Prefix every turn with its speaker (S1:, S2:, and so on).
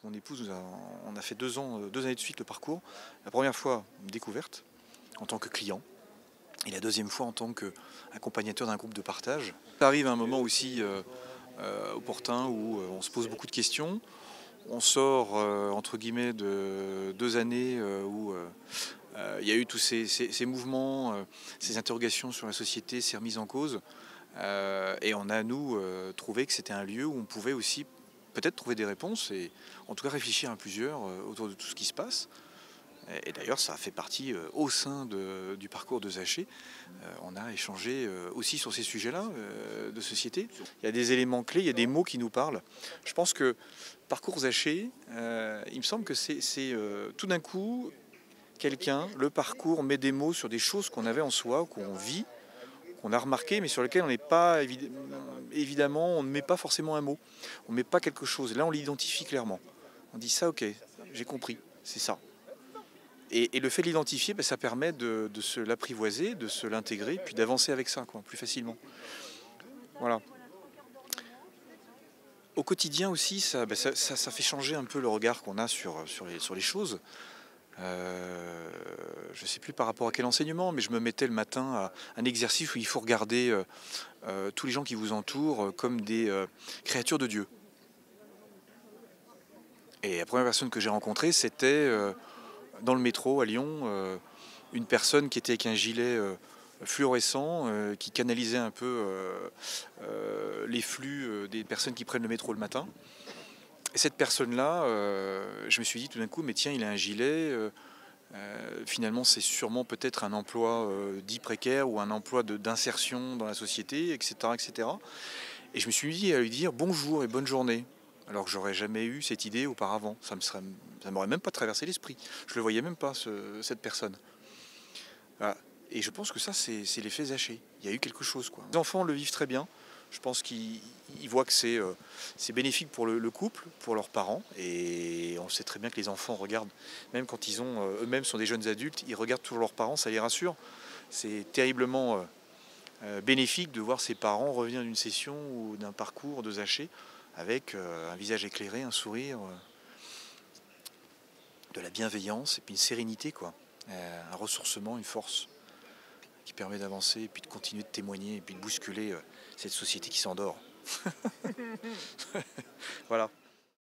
S1: avec mon épouse, on a fait 2 années de suite le parcours. La première fois, découverte, en tant que client, et la deuxième fois en tant qu'accompagnateur d'un groupe de partage. Ça arrive à un moment aussi opportun où on se pose beaucoup de questions. On sort, entre guillemets, de 2 années où il y a eu tous ces mouvements, ces interrogations sur la société, ces remises en cause. Et on a, nous, trouvé que c'était un lieu où on pouvait aussi peut-être trouver des réponses et en tout cas réfléchir à plusieurs autour de tout ce qui se passe. Et d'ailleurs, ça a fait partie au sein du parcours de Zaché. On a échangé aussi sur ces sujets-là de société. Il y a des éléments clés, il y a des mots qui nous parlent. Je pense que parcours Zaché, il me semble que c'est tout d'un coup, le parcours met des mots sur des choses qu'on avait en soi, qu'on vit, qu'on a remarqué, mais sur lesquelles on n'est pas, évidemment, on ne met pas forcément un mot. On ne met pas quelque chose. Là, on l'identifie clairement. On dit ça, ok, j'ai compris, c'est ça. Et le fait de l'identifier, ça permet de se l'apprivoiser, de se l'intégrer, puis d'avancer avec ça, plus facilement. Voilà. Au quotidien aussi, ça fait changer un peu le regard qu'on a sur les choses. Je ne sais plus par rapport à quel enseignement, mais je me mettais le matin à un exercice où il faut regarder tous les gens qui vous entourent comme des créatures de Dieu. Et la première personne que j'ai rencontrée, c'était dans le métro à Lyon, une personne qui était avec un gilet fluorescent, qui canalisait un peu les flux des personnes qui prennent le métro le matin. Et cette personne-là, je me suis dit tout d'un coup, mais tiens, il a un gilet, finalement c'est sûrement peut-être un emploi dit précaire ou un emploi d'insertion dans la société, etc., etc. Et je me suis dit à lui dire bonjour et bonne journée. Alors que j'aurais jamais eu cette idée auparavant, ça m'aurait même pas traversé l'esprit. Je le voyais même pas, cette personne. Voilà. Et je pense que ça, c'est l'effet Zaché. Il y a eu quelque chose, quoi. Les enfants le vivent très bien. Je pense qu'ils voient que c'est bénéfique pour le couple, pour leurs parents. Et on sait très bien que les enfants regardent, même quand ils ont eux-mêmes sont des jeunes adultes, ils regardent toujours leurs parents, ça les rassure. C'est terriblement bénéfique de voir ses parents revenir d'une session ou d'un parcours de Zaché avec un visage éclairé, un sourire, de la bienveillance et puis une sérénité, quoi. Un ressourcement, une force qui permet d'avancer et puis de continuer de témoigner et puis de bousculer cette société qui s'endort. Voilà.